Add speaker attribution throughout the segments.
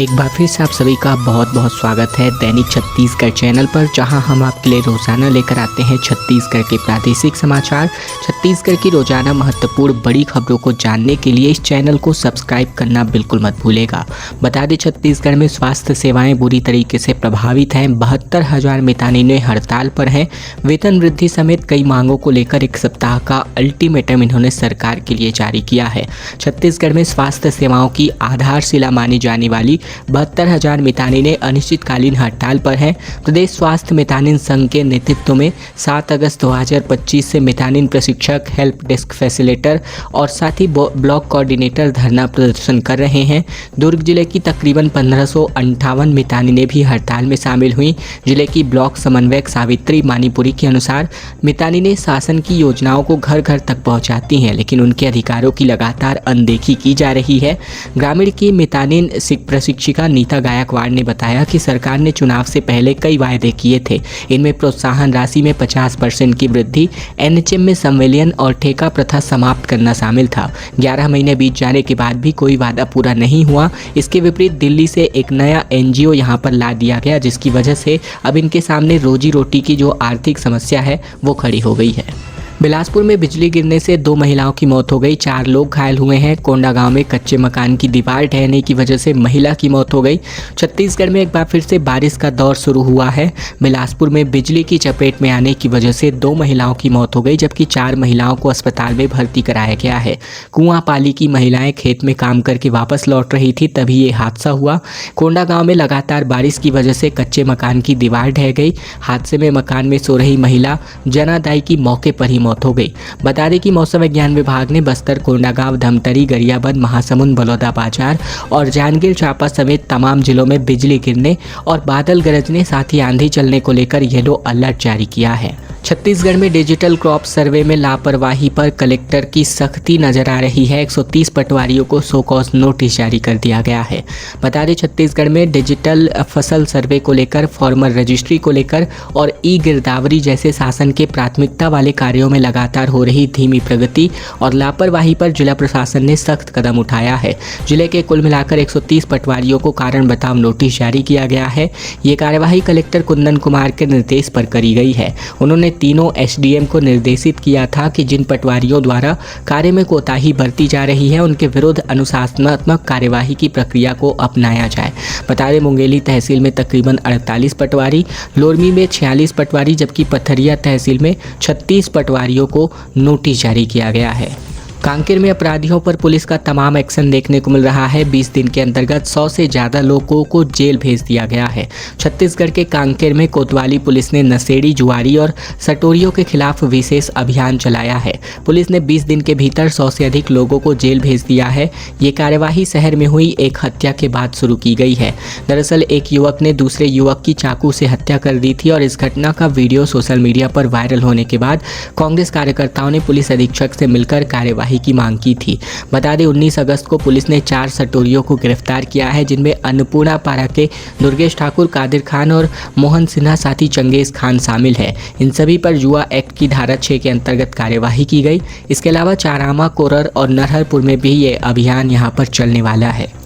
Speaker 1: एक बार फिर से आप सभी का बहुत बहुत स्वागत है दैनिक छत्तीसगढ़ चैनल पर, जहां हम आपके लिए रोजाना लेकर आते हैं छत्तीसगढ़ के प्रादेशिक समाचार। छत्तीसगढ़ की रोजाना महत्वपूर्ण बड़ी खबरों को जानने के लिए इस चैनल को सब्सक्राइब करना बिल्कुल मत भूलेगा। बता दें, छत्तीसगढ़ में स्वास्थ्य सेवाएं बुरी तरीके से प्रभावित हैं। 72,000 मितानिनें हड़ताल पर हैं। वेतन वृद्धि समेत कई मांगों को लेकर एक सप्ताह का अल्टीमेटम इन्होंने सरकार के लिए जारी किया है। छत्तीसगढ़ में स्वास्थ्य सेवाओं की आधारशिला मानी जाने वाली 72,000 मितानिनें अनिश्चितकालीन हड़ताल पर हैं। प्रदेश स्वास्थ्य मितानिन संघ के नेतृत्व में 7 अगस्त 2025 से मितानिन प्रशिक्षक, हेल्प डेस्क फैसिलिटेटर और साथ ही ब्लॉक कोऑर्डिनेटर धरना प्रदर्शन कर रहे हैं। दुर्ग जिले की तकरीबन 1558 मितानिनें भी हड़ताल में शामिल हुई। जिले की ब्लॉक समन्वयक सावित्री मानीपुरी के अनुसार मितानिनें शासन की योजनाओं को घर घर तक पहुंचाती हैं, लेकिन उनके अधिकारों की लगातार अनदेखी की जा रही है। ग्रामीण की मितानिन प्रशिक्षिका नीता गायकवाड़ ने बताया कि सरकार ने चुनाव से पहले कई वायदे किए थे। इनमें प्रोत्साहन राशि में 50% की वृद्धि, एनएचएम में संविलियन और ठेका प्रथा समाप्त करना शामिल था। 11 महीने बीत जाने के बाद भी कोई वादा पूरा नहीं हुआ। इसके विपरीत दिल्ली से एक नया एनजीओ यहां पर ला दिया गया, जिसकी वजह से अब इनके सामने रोजी रोटी की जो आर्थिक समस्या है वो खड़ी हो गई है। बिलासपुर में बिजली गिरने से 2 महिलाओं की मौत हो गई, 4 लोग घायल हुए हैं। कोंडागांव में कच्चे मकान की दीवार ढहने की वजह से महिला की मौत हो गई। छत्तीसगढ़ में एक बार फिर से बारिश का दौर शुरू हुआ है। बिलासपुर में बिजली की चपेट में आने की वजह से 2 महिलाओं की मौत हो गई, जबकि 4 महिलाओं को अस्पताल में भर्ती कराया गया है। कुआंपाली की महिलाएं खेत में काम करके वापस लौट रही थी, तभी ये हादसा हुआ। कोंडागांव में लगातार बारिश की वजह से कच्चे मकान की दीवार ढह गई। हादसे में मकान में सो रही महिला जनादाई की मौके पर ही मौत हो गई। बता दें कि मौसम विज्ञान विभाग ने बस्तर, कोंडागांव, धमतरी, गरियाबंद, महासमुंद, बलौदाबाजार और जांजगीर चांपा समेत तमाम जिलों में बिजली गिरने और बादल गरजने साथ ही आंधी चलने को लेकर येलो अलर्ट जारी किया है। छत्तीसगढ़ में डिजिटल क्रॉप सर्वे में लापरवाही पर कलेक्टर की सख्ती नजर आ रही है। 130 पटवारियों को सो कॉज नोटिस जारी कर दिया गया है। बता दें, छत्तीसगढ़ में डिजिटल फसल सर्वे को लेकर, फार्मर रजिस्ट्री को लेकर और ई गिरदावरी जैसे शासन के प्राथमिकता वाले कार्यों में लगातार हो रही धीमी प्रगति और लापरवाही पर जिला प्रशासन ने सख्त कदम उठाया है। जिले के कुल मिलाकर 130 पटवारियों को कारण बताओ नोटिस जारी किया गया है। ये कार्यवाही कलेक्टर कुंदन कुमार के निर्देश पर करी गई है। उन्होंने तीनों एसडीएम को निर्देशित किया था कि जिन पटवारियों द्वारा कार्य में कोताही बरती जा रही है, उनके विरुद्ध अनुशासनात्मक कार्यवाही की प्रक्रिया को अपनाया जाए। बता दें, मुंगेली तहसील में तकरीबन 48 पटवारी, लोरमी में 46 पटवारी, जबकि पथरिया तहसील में 36 पटवारियों को नोटिस जारी किया गया है। कांकेर में अपराधियों पर पुलिस का तमाम एक्शन देखने को मिल रहा है। 20 दिन के अंतर्गत 100 से ज़्यादा लोगों को जेल भेज दिया गया है। छत्तीसगढ़ के कांकेर में कोतवाली पुलिस ने नशेड़ी, जुआरी और सटोरियों के खिलाफ विशेष अभियान चलाया है। पुलिस ने 20 दिन के भीतर 100 से अधिक लोगों को जेल भेज दिया है। ये कार्यवाही शहर में हुई एक हत्या के बाद शुरू की गई है। दरअसल एक युवक ने दूसरे युवक की चाकू से हत्या कर दी थी और इस घटना का वीडियो सोशल मीडिया पर वायरल होने के बाद कांग्रेस कार्यकर्ताओं ने पुलिस अधीक्षक से मिलकर कार्यवाही की मांग की थी। बता दें, 19 अगस्त को पुलिस ने 4 सटोरियों को गिरफ्तार किया है, जिनमें अन्नपूर्णा पारा के दुर्गेश ठाकुर, कादिर खान और मोहन सिन्हा साथी चंगेज खान शामिल है। इन सभी पर जुआ एक्ट की धारा 6 के अंतर्गत कार्यवाही की गई। इसके अलावा चारामा, कोरर और नरहरपुर में भी ये अभियान यहाँ पर चलने वाला है।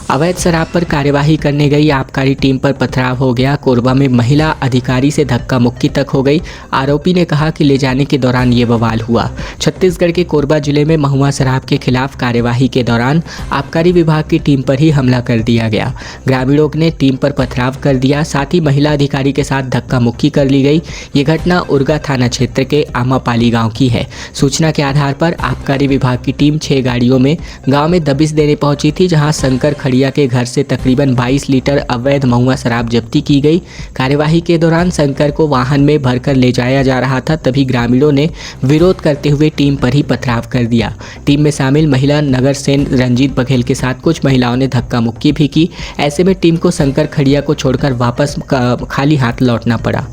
Speaker 1: अवैध शराब पर कार्यवाही करने गई आबकारी टीम पर पथराव हो गया। कोरबा में महिला अधिकारी से धक्का मुक्की तक हो गई। आरोपी ने कहा कि ले जाने के दौरान ये बवाल हुआ। छत्तीसगढ़ के कोरबा जिले में महुआ शराब के खिलाफ कार्यवाही के दौरान आबकारी विभाग की टीम पर ही हमला कर दिया गया। ग्रामीणों ने टीम पर पथराव कर दिया, साथ ही महिला अधिकारी के साथ धक्का मुक्की कर ली गई। ये घटना उर्गा थाना क्षेत्र के आमापाली गाँव की है। सूचना के आधार पर आबकारी विभाग की टीम 6 गाड़ियों में गाँव में दबिश देने पहुंची थी, जहाँ शंकर खड़िया के घर से तकरीबन 22 लीटर अवैध महुआ शराब जब्ती की गई। कार्यवाही के दौरान शंकर को वाहन में भरकर ले जाया जा रहा था, तभी ग्रामीणों ने विरोध करते हुए टीम पर ही पथराव कर दिया। टीम में शामिल महिला नगर सेन रंजीत बघेल के साथ कुछ महिलाओं ने धक्का मुक्की भी की। ऐसे में टीम को शंकर खड़िया को छोड़कर वापस खाली हाथ लौटना पड़ा।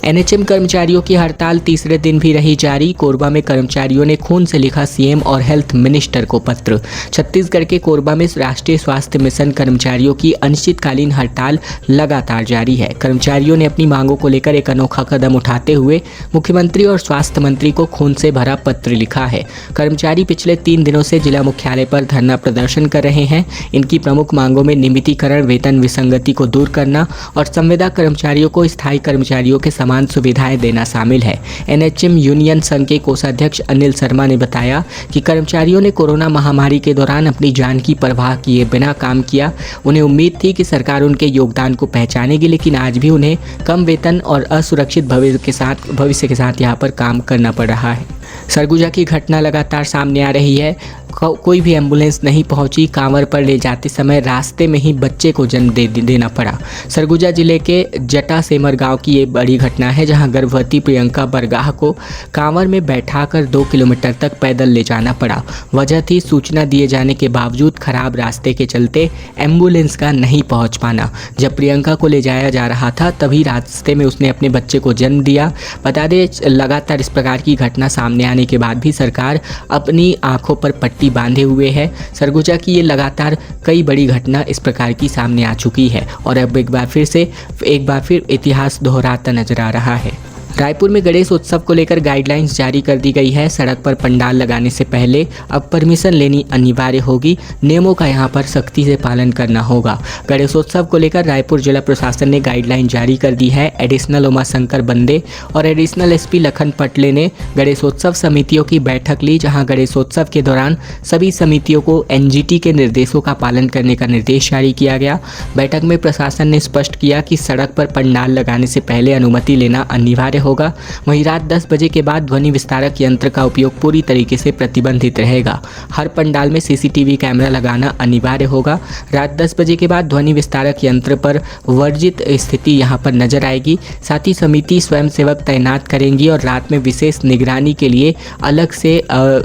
Speaker 1: एनएचएम कर्मचारियों की हड़ताल तीसरे दिन भी रही जारी। कोरबा में कर्मचारियों ने खून से लिखा सीएम और हेल्थ मिनिस्टर को पत्र। छत्तीसगढ़ के कोरबा में राष्ट्रीय स्वास्थ्य मिशन कर्मचारियों की अनिश्चितकालीन हड़ताल लगातार जारी है। कर्मचारियों ने अपनी मांगों को लेकर एक अनोखा कदम उठाते हुए मुख्यमंत्री और स्वास्थ्य मंत्री को खून से भरा पत्र लिखा है। कर्मचारी पिछले 3 दिनों से जिला मुख्यालय पर धरना प्रदर्शन कर रहे हैं। इनकी प्रमुख मांगों में नियमितीकरण, वेतन विसंगति को दूर करना और संविदा कर्मचारियों को स्थायी कर्मचारियों के समान सुविधाएं देना शामिल है। एनएचएम यूनियन संघ के कोषाध्यक्ष अनिल शर्मा ने बताया कि कर्मचारियों ने कोरोना महामारी के दौरान अपनी जान की परवाह किए बिना काम किया। उन्हें उम्मीद थी कि सरकार उनके योगदान को पहचानेगी, लेकिन आज भी उन्हें कम वेतन और असुरक्षित भविष्य के साथ यहाँ पर काम करना पड़ रहा है। सरगुजा की घटना लगातार सामने आ रही है। कोई भी एम्बुलेंस नहीं पहुंची। कांवर पर ले जाते समय रास्ते में ही बच्चे को जन्म देना पड़ा। सरगुजा जिले के जटा सेमर गांव की ये बड़ी घटना है, जहां गर्भवती प्रियंका बरगाह को कांवर में बैठाकर 2 किलोमीटर तक पैदल ले जाना पड़ा। वजह थी सूचना दिए जाने के बावजूद खराब रास्ते के चलते एम्बुलेंस का नहीं पहुँच पाना। जब प्रियंका को ले जाया जा रहा था तभी रास्ते में उसने अपने बच्चे को जन्म दिया। बता दें, लगातार इस प्रकार की घटना सामने आने के बाद भी सरकार अपनी आंखों पर पट्टी बांधे हुए है। सरगुजा की ये लगातार कई बड़ी घटना इस प्रकार की सामने आ चुकी है और अब एक बार फिर इतिहास दोहराता नजर आ रहा है। रायपुर में गणेश उत्सव को लेकर गाइडलाइंस जारी कर दी गई है। सड़क पर पंडाल लगाने से पहले अब परमिशन लेनी अनिवार्य होगी। नियमों का यहां पर सख्ती से पालन करना होगा। गणेशोत्सव को लेकर रायपुर जिला प्रशासन ने गाइडलाइन जारी कर दी है। एडिशनल उमाशंकर बंदे और एडिशनल एसपी लखन पटले ने गणेशोत्सव समितियों की बैठक ली, जहां गणेशोत्सव के दौरान सभी समितियों को एनजीटी के निर्देशों का पालन करने का निर्देश जारी किया गया। बैठक में प्रशासन ने स्पष्ट किया कि सड़क पर पंडाल लगाने से पहले अनुमति लेना अनिवार्य होगा। वहीं रात 10 बजे के बाद ध्वनि विस्तारक यंत्र का उपयोग पूरी तरीके से प्रतिबंधित रहेगा। हर पंडाल में सीसीटीवी कैमरा लगाना अनिवार्य होगा। रात 10 बजे के बाद ध्वनि विस्तारक यंत्र पर वर्जित स्थिति यहां पर नजर आएगी। साथ ही समिति स्वयंसेवक तैनात करेंगी और रात में विशेष निगरानी के लिए अलग से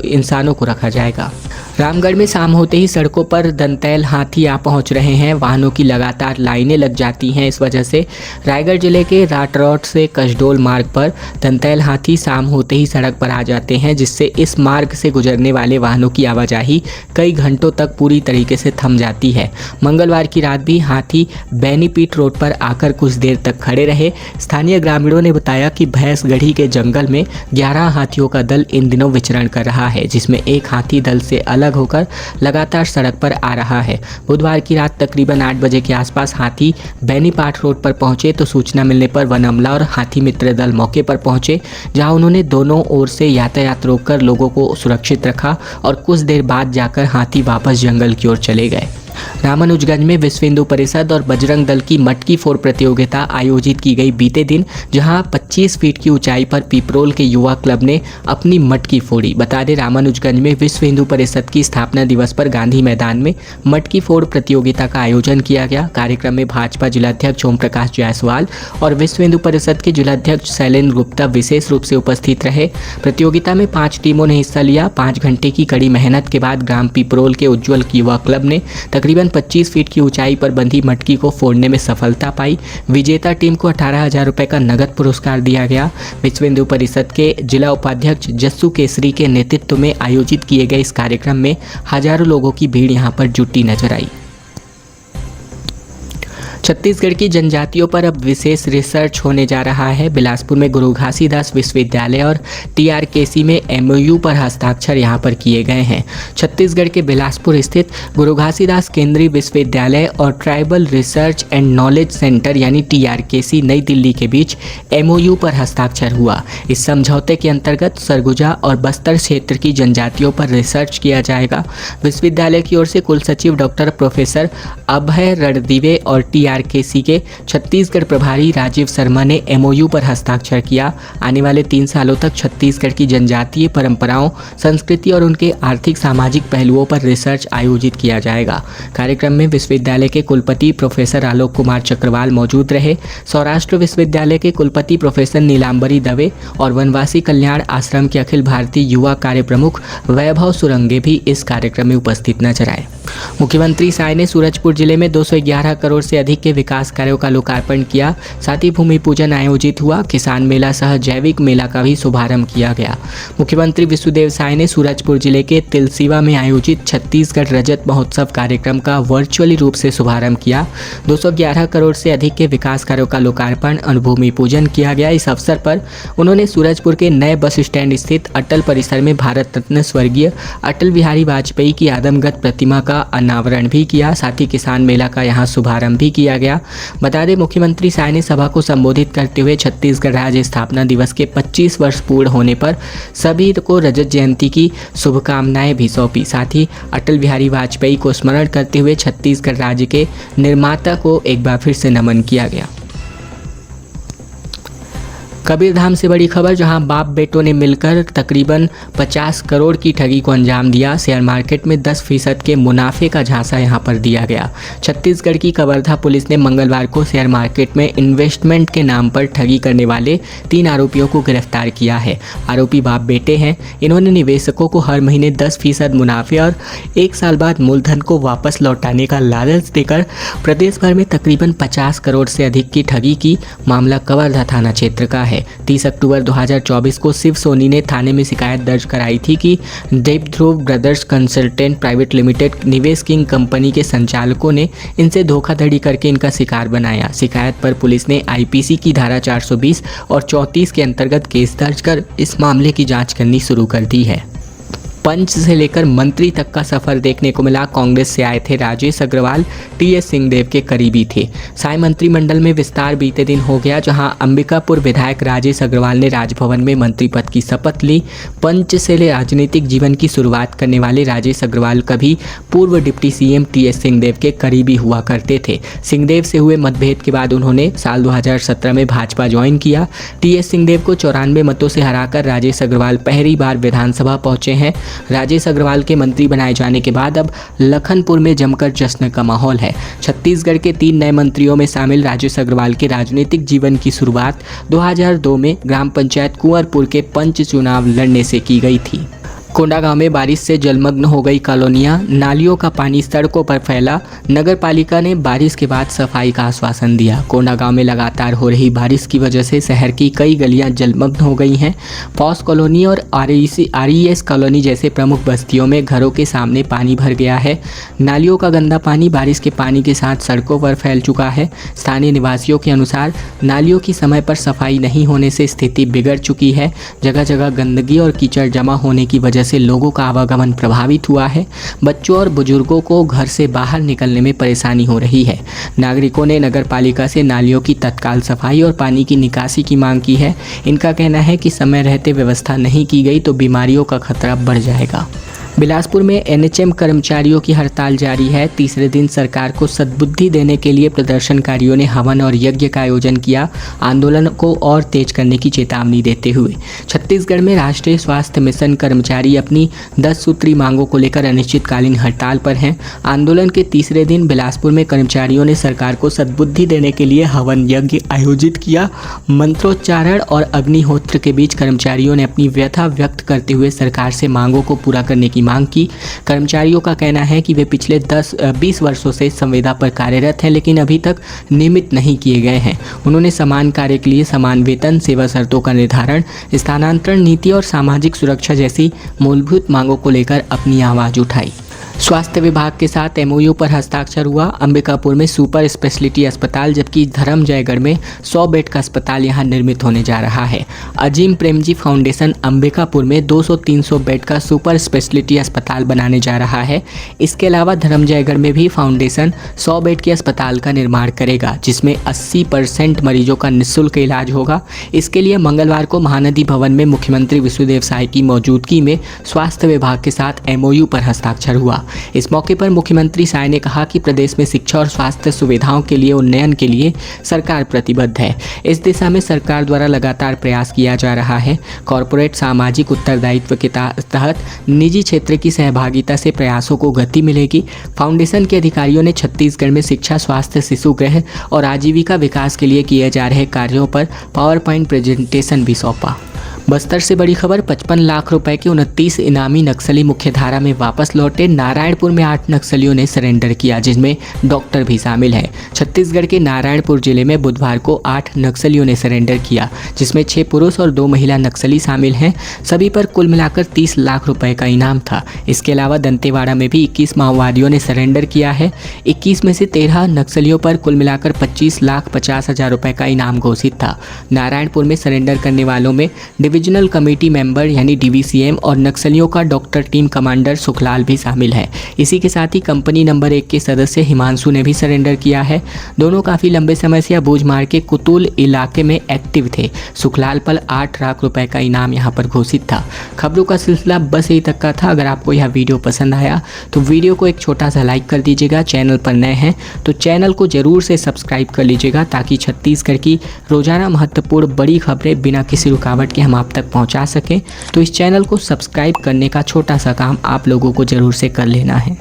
Speaker 1: इंसानों को रखा जाएगा। रामगढ़ में शाम होते ही सड़कों पर दंतैल हाथी आ पहुंच रहे हैं। वाहनों की लगातार लाइनें लग जाती हैं। इस वजह से रायगढ़ जिले के राटरौट से कसडोल मार्ग पर दंतैल हाथी शाम होते ही सड़क पर आ जाते हैं, जिससे इस मार्ग से गुजरने वाले वाहनों की आवाजाही कई घंटों तक पूरी तरीके से थम जाती है। मंगलवार की रात भी हाथी बेनीपीट रोड पर आकर कुछ देर तक खड़े रहे। स्थानीय ग्रामीणों ने बताया कि भैंसगढ़ी के जंगल में 11 हाथियों का दल इन दिनों विचरण कर रहा है, जिसमें एक हाथी दल से अलग होकर लगातार सड़क पर आ रहा है। बुधवार की रात तकरीबन 8 बजे के आसपास हाथी बेनीपाट रोड पर पहुंचे तो सूचना मिलने पर वन अमला और हाथी मित्र दल मौके पर पहुंचे, जहां उन्होंने दोनों ओर से यातायात रोककर लोगों को सुरक्षित रखा और कुछ देर बाद जाकर हाथी वापस जंगल की ओर चले गए। रामानुजगंज में विश्व हिंदू परिषद और बजरंग दल की मटकी फोड़ प्रतियोगिता आयोजित की गई बीते दिन, जहां 25 फीट की ऊंचाई पर पिपरोल के युवा क्लब ने अपनी मटकी फोड़ी। बता दें, रामानुजगंज में विश्व हिंदू परिषद की स्थापना दिवस पर गांधी मैदान में मटकी फोड़ प्रतियोगिता का आयोजन किया गया। कार्यक्रम में भाजपा जिलाध्यक्ष ओम प्रकाश जायसवाल और विश्व हिंदू परिषद के जिलाध्यक्ष शैलेंद्र गुप्ता विशेष रूप से उपस्थित रहे। प्रतियोगिता में 5 टीमों ने हिस्सा लिया। 5 घंटे की कड़ी मेहनत के बाद ग्राम पिपरोल के उज्ज्वल युवा क्लब ने तकरीबन 25 फीट की ऊंचाई पर बंधी मटकी को फोड़ने में सफलता पाई। विजेता टीम को 18,000 रुपए का नगद पुरस्कार दिया गया। विश्व हिंदू परिषद के जिला उपाध्यक्ष जस्सू केसरी के नेतृत्व में आयोजित किए गए इस कार्यक्रम में हजारों लोगों की भीड़ यहां पर जुटी नजर आई। छत्तीसगढ़ की जनजातियों पर अब विशेष रिसर्च होने जा रहा है। बिलासपुर में गुरु घासीदास विश्वविद्यालय और टीआरकेसी में एमओयू पर हस्ताक्षर यहां पर किए गए हैं। छत्तीसगढ़ के बिलासपुर स्थित गुरु घासीदास केंद्रीय विश्वविद्यालय और tribal research and knowledge centre यानी टीआरकेसी नई दिल्ली के बीच एमओयू पर हस्ताक्षर हुआ। इस समझौते के अंतर्गत सरगुजा और बस्तर क्षेत्र की जनजातियों पर रिसर्च किया जाएगा। विश्वविद्यालय की ओर से कुल सचिव डॉक्टर प्रोफेसर अभय रणदिवे और टीआरकेसी के छत्तीसगढ़ प्रभारी राजीव शर्मा ने एमओयू पर हस्ताक्षर किया। आने वाले 3 सालों तक छत्तीसगढ़ की जनजातीय परंपराओं, संस्कृति और उनके आर्थिक सामाजिक पहलुओं पर रिसर्च आयोजित किया जाएगा। कार्यक्रम में विश्वविद्यालय के कुलपति प्रोफेसर आलोक कुमार चक्रवाल मौजूद रहे। सौराष्ट्र विश्वविद्यालय के कुलपति प्रोफेसर नीलांबरी दवे और वनवासी कल्याण आश्रम के अखिल भारतीय युवा कार्य प्रमुख वैभव सुरंगे भी इस कार्यक्रम में उपस्थित नजर आए। मुख्यमंत्री साय ने सूरजपुर जिले में 211 करोड़ से अधिक के विकास कार्यों का लोकार्पण किया। साथ ही भूमि पूजन आयोजित हुआ। किसान मेला सह जैविक मेला का भी शुभारंभ किया गया। मुख्यमंत्री विष्णुदेव साय ने सूरजपुर जिले के तिलसिवा में आयोजित छत्तीसगढ़ रजत महोत्सव कार्यक्रम का वर्चुअली रूप से शुभारंभ किया। 211 करोड़ से अधिक के विकास कार्यों का लोकार्पण और भूमि पूजन किया गया। इस अवसर पर उन्होंने सूरजपुर के नए बस स्टैंड स्थित अटल परिसर में भारत रत्न स्वर्गीय अटल बिहारी वाजपेयी की आदमगत प्रतिमा का अनावरण भी किया। साथ ही किसान मेला का यहां शुभारंभ भी किया गया। बता दें, मुख्यमंत्री साय ने सभा को संबोधित करते हुए छत्तीसगढ़ राज्य स्थापना दिवस के 25 वर्ष पूर्ण होने पर सभी को रजत जयंती की शुभकामनाएं भी सौंपी। साथ ही अटल बिहारी वाजपेयी को स्मरण करते हुए छत्तीसगढ़ राज्य के निर्माता को एक बार फिर से नमन किया गया। कबीरधाम से बड़ी खबर, जहां बाप बेटों ने मिलकर तकरीबन 50 करोड़ की ठगी को अंजाम दिया। शेयर मार्केट में 10% के मुनाफे का झांसा यहां पर दिया गया। छत्तीसगढ़ की कवर्धा पुलिस ने मंगलवार को शेयर मार्केट में इन्वेस्टमेंट के नाम पर ठगी करने वाले 3 आरोपियों को गिरफ्तार किया है। आरोपी बाप बेटे हैं। इन्होंने निवेशकों को हर महीने 10% मुनाफे और 1 साल बाद मूलधन को वापस लौटाने का लालच देकर प्रदेश भर में तकरीबन 50 करोड़ से अधिक की ठगी की। मामला कवर्धा थाना क्षेत्र का है। 30 अक्टूबर 2024 को शिव सोनी ने थाने में शिकायत दर्ज कराई थी कि देवध्रुव ब्रदर्स कंसल्टेंट प्राइवेट लिमिटेड निवेश किंग कंपनी के संचालकों ने इनसे धोखाधड़ी करके इनका शिकार बनाया। शिकायत पर पुलिस ने आईपीसी की धारा 420 और 34 के अंतर्गत केस दर्ज कर इस मामले की जांच करनी शुरू कर दी है। पंच से लेकर मंत्री तक का सफर देखने को मिला। कांग्रेस से आए थे राजेश अग्रवाल, टीएस सिंहदेव के करीबी थे। साय मंत्रिमंडल में विस्तार बीते दिन हो गया, जहां अंबिकापुर विधायक राजेश अग्रवाल ने राजभवन में मंत्री पद की शपथ ली। पंच से राजनीतिक जीवन की शुरुआत करने वाले राजेश अग्रवाल कभी पूर्व डिप्टी सीएम टीएस सिंहदेव के करीबी हुआ करते थे। सिंहदेव से हुए मतभेद के बाद उन्होंने साल 2017 में भाजपा ज्वाइन किया। टीएस सिंहदेव को 94 मतों से हराकर राजेश अग्रवाल पहली बार विधानसभा पहुंचे हैं। राजेश अग्रवाल के मंत्री बनाए जाने के बाद अब लखनपुर में जमकर जश्न का माहौल है। छत्तीसगढ़ के 3 नए मंत्रियों में शामिल राजेश अग्रवाल के राजनीतिक जीवन की शुरुआत 2002 में ग्राम पंचायत कुंवरपुर के पंच चुनाव लड़ने से की गई थी। कोंडागांव में बारिश से जलमग्न हो गई कॉलोनियां, नालियों का पानी सड़कों पर फैला। नगर पालिका ने बारिश के बाद सफाई का आश्वासन दिया। कोंडागांव में लगातार हो रही बारिश की वजह से शहर की कई गलियां जलमग्न हो गई हैं। पॉस कॉलोनी और आरईएस कॉलोनी जैसे प्रमुख बस्तियों में घरों के सामने पानी भर गया है। नालियों का गंदा पानी बारिश के पानी के साथ सड़कों पर फैल चुका है। स्थानीय निवासियों के अनुसार नालियों की समय पर सफाई नहीं होने से स्थिति बिगड़ चुकी है। जगह जगह गंदगी और कीचड़ जमा होने की वजह से लोगों का आवागमन प्रभावित हुआ है। बच्चों और बुजुर्गों को घर से बाहर निकलने में परेशानी हो रही है। नागरिकों ने नगर पालिका से नालियों की तत्काल सफाई और पानी की निकासी की मांग की है। इनका कहना है कि समय रहते व्यवस्था नहीं की गई तो बीमारियों का खतरा बढ़ जाएगा। बिलासपुर में एनएचएम कर्मचारियों की हड़ताल जारी है। तीसरे दिन सरकार को सद्बुद्धि देने के लिए प्रदर्शनकारियों ने हवन और यज्ञ का आयोजन किया। आंदोलन को और तेज करने की चेतावनी देते हुए छत्तीसगढ़ में राष्ट्रीय स्वास्थ्य मिशन कर्मचारी अपनी 10 सूत्री मांगों को लेकर अनिश्चितकालीन हड़ताल पर हैं। आंदोलन के तीसरे दिन बिलासपुर में कर्मचारियों ने सरकार को सद्बुद्धि देने के लिए हवन यज्ञ आयोजित किया। मंत्रोच्चारण और अग्निहोत्र के बीच कर्मचारियों ने अपनी व्यथा व्यक्त करते हुए सरकार से मांगों को पूरा करने की मांग की। कर्मचारियों का कहना है कि वे पिछले 10-20 वर्षों से संविदा पर कार्यरत हैं, लेकिन अभी तक नियमित नहीं किए गए हैं। उन्होंने समान कार्य के लिए समान वेतन, सेवा शर्तों का निर्धारण, स्थानांतरण नीति और सामाजिक सुरक्षा जैसी मूलभूत मांगों को लेकर अपनी आवाज़ उठाई। स्वास्थ्य विभाग के साथ एमओयू पर हस्ताक्षर हुआ। अंबिकापुर में सुपर स्पेशलिटी अस्पताल, जबकि धर्मजयगढ़ में 100 बेड का अस्पताल यहां निर्मित होने जा रहा है। अजीम प्रेमजी फाउंडेशन अंबिकापुर में 200-300 बेड का सुपर स्पेशलिटी अस्पताल बनाने जा रहा है। इसके अलावा धर्मजयगढ़ में भी फाउंडेशन 100 बेड के अस्पताल का निर्माण करेगा, जिसमें 80% मरीजों का निःशुल्क इलाज होगा। इसके लिए मंगलवार को महानदी भवन में मुख्यमंत्री विष्णुदेव साय की मौजूदगी में स्वास्थ्य विभाग के साथ एमओयू पर हस्ताक्षर हुआ। इस मौके पर मुख्यमंत्री साय ने कहा कि प्रदेश में शिक्षा और स्वास्थ्य सुविधाओं के लिए उन्नयन के लिए सरकार प्रतिबद्ध है। इस दिशा में सरकार द्वारा लगातार प्रयास किया जा रहा है। कॉरपोरेट सामाजिक उत्तरदायित्व के तहत निजी क्षेत्र की सहभागिता से प्रयासों को गति मिलेगी। फाउंडेशन के अधिकारियों ने छत्तीसगढ़ में शिक्षा, स्वास्थ्य, शिशु गृह और आजीविका विकास के लिए किए जा रहे कार्यों पर पावर पॉइंट प्रेजेंटेशन भी सौंपा। बस्तर से बड़ी खबर, 55 लाख रुपए के 29 इनामी नक्सली मुख्यधारा में वापस लौटे। नारायणपुर में 8 नक्सलियों ने सरेंडर किया, जिसमें डॉक्टर भी शामिल है। छत्तीसगढ़ के नारायणपुर जिले में बुधवार को 8 नक्सलियों ने सरेंडर किया, जिसमें 6 पुरुष और 2 महिला नक्सली शामिल हैं। सभी पर कुल मिलाकर 30 लाख रुपए का इनाम था। इसके अलावा दंतेवाड़ा में भी 21 माओवादियों ने सरेंडर किया है। 21 में से 13 नक्सलियों पर कुल मिलाकर 25,50,000 रुपए का इनाम घोषित था। नारायणपुर में सरेंडर करने वालों में डिविजनल कमेटी मेंबर यानी DVCM और नक्सलियों का डॉक्टर टीम कमांडर सुखलाल भी शामिल है। इसी के साथ ही कंपनी नंबर 1 के सदस्य हिमांशु ने भी सरेंडर किया है। दोनों काफ़ी लंबे समय से अबूझमाड़ के कुतुल इलाके में एक्टिव थे। सुखलाल पर 8 लाख रुपए का इनाम यहां पर घोषित था। खबरों का सिलसिला बस यही तक का था। अगर आपको यह वीडियो पसंद आया तो वीडियो को एक छोटा सा लाइक कर दीजिएगा। चैनल पर नए हैं तो चैनल को जरूर से सब्सक्राइब कर लीजिएगा, ताकि छत्तीसगढ़ की रोजाना महत्वपूर्ण बड़ी खबरें बिना किसी रुकावट के हम आप तक पहुंचा सकें। तो इस चैनल को सब्सक्राइब करने का छोटा सा काम आप लोगों को जरूर से कर लेना है।